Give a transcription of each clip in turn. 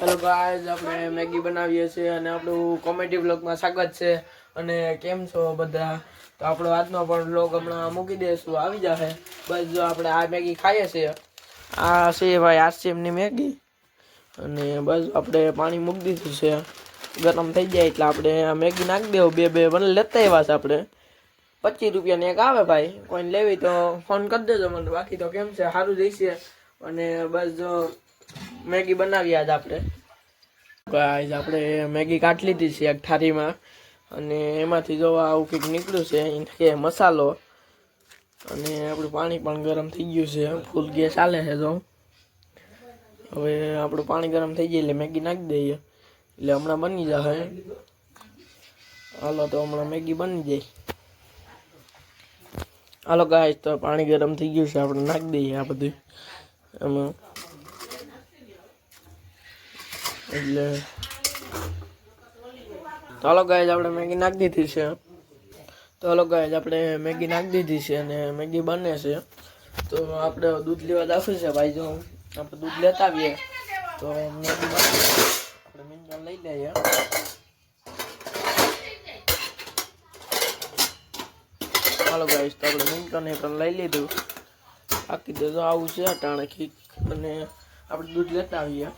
Hello guys, આપણે Maggi બનાવીએ છીએ અને આપણું કોમેડી વ્લોગમાં સ્વાગત છે. અને કેમ છો બધા? તો આપણો આજનો પણ વ્લોગ હમણાં મૂકી દઈશું, આવી જશે. બસ જો આપણે આ મેગી ખાઈએ છીએ. આ છે ભાઈ આરસીએમની મેગી. અને બસ આપણે પાણી મૂકી દીધું છે, ગરમ થઈ જાય એટલે આપણે આ મેગી નાખી દેવું. બે બને લેતા આવ્યા છે આપણે. 25 રૂપિયાની એક આવે ભાઈ, કોઈને લેવી તો ફોન કરી દેજો મને. બાકી તો કેમ છે, સારું જઈશે. અને બસ જો મેગી બનાવી આજ આપણે. ગાઈઝ આપણે મેગી કાઢી લીધી છે એક થાળીમાં. અને એમાંથી જો આવું કંઈક નીકળ્યું છે, કે મસાલો. અને આપણું પાણી પણ ગરમ થઈ ગયું છે, ફૂલ ગેસ ચાલે છે. જો હવે આપણું પાણી ગરમ થઈ જાય એટલે મેગી નાખી દઈએ, એટલે હમણાં બની જશે. હાલો તો હમણાં મેગી બની જાય. હાલો ગાઈઝ, તો પાણી ગરમ થઈ ગયું છે, આપણે નાખી દઈએ આ બધું એમાં. એટલે તો હાલો ગાઈઝ, આપણે મેગી નાખી દીધી છે. તો હાલો ગાઈઝ, આપણે મેગી નાખી દીધી છે અને મેગી બને છે. તો આપણે દૂધ લેવા જવું છે ભાઈ. જો આપણે દૂધ લેતા આવીએ તો મેગી બને. આપણે મિનરલ લઈ લઈએ. હાલો ગાઈઝ, તો આપણે મિનરલ પણ લઈ લીધું. બાકી તો આવું છે અટાણે ખીક. અને આપણે દૂધ લેતા આવીએ.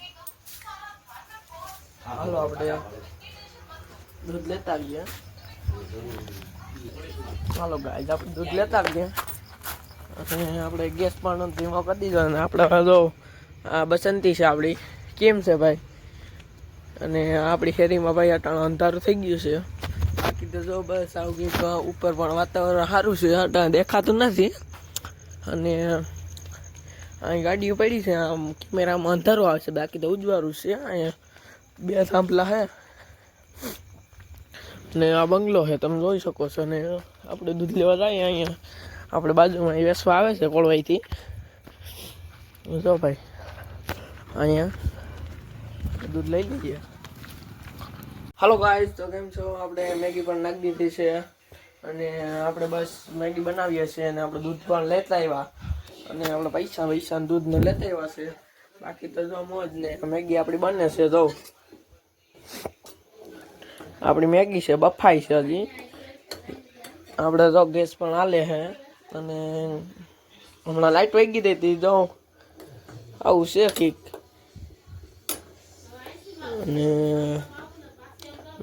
હાલો આપણે દૂધ લેતા આવીએ. હાલો ગાઈઝ, આપણે દૂધ લેતા આવીએ. અને આપણે ગેસ પણ ધીમો કરી દીધો. અને આપણે જો આ બસંતી છે આપણી. કેમ છે ભાઈ? અને આપણી શેરીમાં ભાઈ અટાણે અંધારું થઈ ગયું છે. બાકી તો જો બસ આવું કંઈક ઉપર પણ વાતાવરણ સારું છે, અટાણે દેખાતું નથી. અને અહીં ગાડીઓ પડી છે, આમ કેમેરામાં અંધારું આવશે, બાકી તો ઉજવાળું છે. અહીંયા 2 થાંભલા છે ને આ બંગલો છે, તમે જોઈ શકો છો. ને આપણે દૂધ લેવા જઈએ અહીંયા આપણે બાજુમાં વેસવા આવે છે કોળવાઈથી. જો ભાઈ અહીંયા દૂધ લઈ લઈએ. હાલો ગાઈઝ, તો કેમ છો? આપણે મેગી પણ નાખી દીધી છે. અને આપણે બસ મેગી બનાવીએ છીએ. અને આપણે દૂધ પણ લેતા આવ્યા. અને આપણે પૈસા દૂધ ને લેતા આવ્યા છે. બાકી તો જો મોજ ને મેગી આપણી બને છે. જો આપણી મેગી છે, બફાઈ છે હજી. આપણે તો ગેસ પણ હાલે છે. અને હમણાં લાઈટ વહી ગઈ હતી. જો આવું છે કંઈક. અને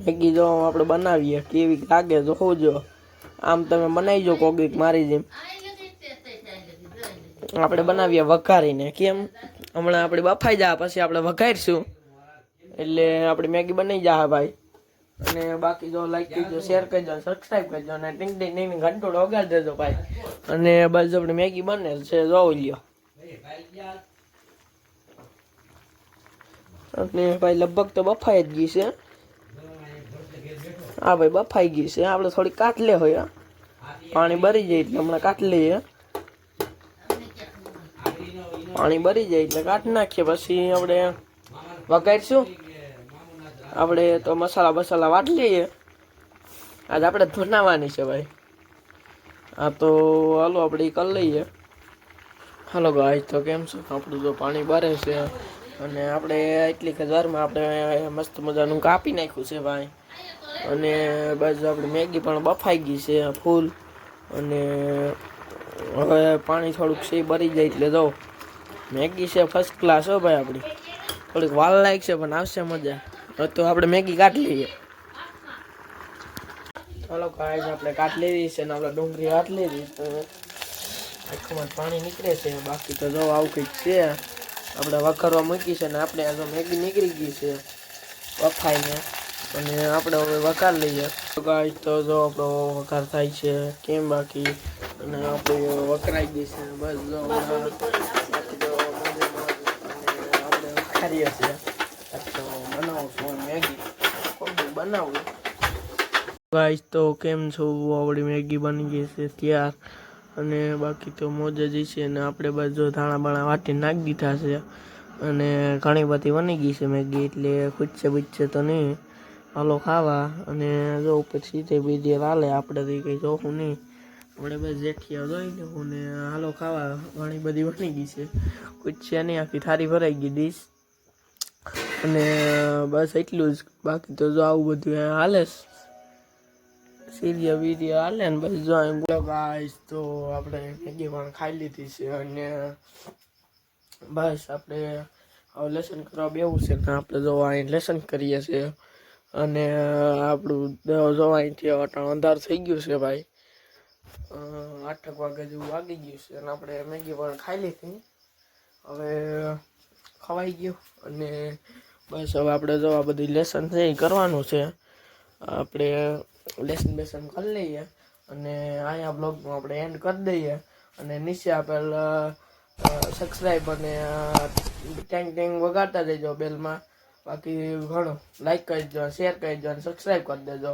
મેગી જો આપણે બનાવીએ કેવી લાગે જોજો. આમ તમે બનાવી જો કોગીક મારી જેમ. આપણે બનાવીએ વઘારીને. કેમ? હમણાં આપણે બફાઈ જાય પછી આપણે વઘારીશું, એટલે આપણી મેગી બની જાય ભાઈ. અને બાકી જો લાઈક કરજો, શેર કરજો, સબસ્ક્રાઈબ કરજો અને ટીંગ ટીંગ ટીંગ ઘંટોડો વગાડી દેજો ભાઈ. અને બસ આપણી મેગી બને છે, જોઈ લ્યો. અને ભાઈ લગભગ તો બફાઈ જ ગઈ છે. હા ભાઈ બફાઈ ગઈ છે. આપણે થોડી કાટ લે હોય, પાણી બરી જાય એટલે હમણાં કાટ લઈએ. પાણી બરી જાય એટલે કાઢ નાખીએ. પછી આપણે વઘારીશું. આપણે તો મસાલા વાટ લઈએ. આજ આપણે બનાવવાની છે ભાઈ. હા તો હાલો આપણે કરી લઈએ. હાલો ગાઈઝ, તો કેમ છો? આપણું જો પાણી બરે છે. અને આપણે એટલી વારમાં આપણે મસ્ત મજાનું કાપી નાખ્યું છે ભાઈ. અને બસ આપણી મેગી પણ બફાઈ ગઈ છે ફૂલ. અને હવે પાણી થોડુંક સી બરી જાય એટલે જો મેગી છે ફર્સ્ટ ક્લાસ હો ભાઈ. આપણી થોડીક વાલ લાગશે પણ આવશે મજા. તો આપણે મેગી કાઢી લઈએ. ચાલો ગાઈઝ, આપણે કાઢી લીધી છે ને આપણે ડુંગળી વાટ લીધી. તો આખું પાણી નીકળે છે. બાકી તો જો આવું કંઈક છે. આપણે વઘારવા મૂકી છે ને આપણે જો મેગી નીકળી ગઈ છે બફાઈને. અને આપણે હવે વઘાર લઈએ. તો ગાઈઝ, તો જો આપણો વઘાર થાય છે. કેમ બાકી? અને આપણે વઘરાઈ ગઈ છે. બસ જો આપણે વઘારીએ છીએ. તો બનાવું છું મેગી. બનાવું ગાઈઝ, તો કેમ છો? આવડી મેગી બની ગઈ છે ત્યાર. અને બાકી તો મોજ જ છે. અને આપણે બસ જો ધાણા બાણા વાટી નાખી દીધા છે. અને ઘણી બધી બની ગઈ છે મેગી, એટલે ખૂટશે તો નહીં. હાલો ખાવા. અને જો પછી તે બીજી લાલે આપણે કંઈ જોવું નહીં. આપણે બસ જેઠિયા જોઈ લેવું ને હાલો ખાવા. ઘણી બધી બની ગઈ છે, ખૂટશે નહીં. આખી થાળી ભરાઈ ગઈ ડીશ. અને બસ એટલું જ. બાકી તો જો આવું બધું હાલે સીરિયા વીરિયા હાલે ને બસ જો બોલો ગાઈસ. તો આપણે મેગી પણ ખાઈ લીધી છે અને બસ આપણે હવે લેસન કરવા બેવું છે ને આપણે જો અહીં લેસન કરીએ છીએ અને આપણું જો અહીંથી અંધાર થઈ ગયું છે ભાઈ. 8 વાગે જેવું વાગી ગયું છે અને આપણે મેગી પણ ખાઈ લીધી. હવે ખવાઈ ગયું અને બસ હવે આપણે જો આ બધી લેસન છે એ કરવાનું છે. આપણે લેસન બેસન કરી લઈએ અને અહીંયા બ્લોગમાં આપણે એન્ડ કરી દઈએ અને નીચે આપેલ સબસ્ક્રાઈબ અને ટેંગ ટેંગ વગાડતા દેજો બેલમાં. બાકી ઘણું લાઈક કરી દેજો, શેર કરી દેજો અને સબસ્ક્રાઈબ કરી દેજો.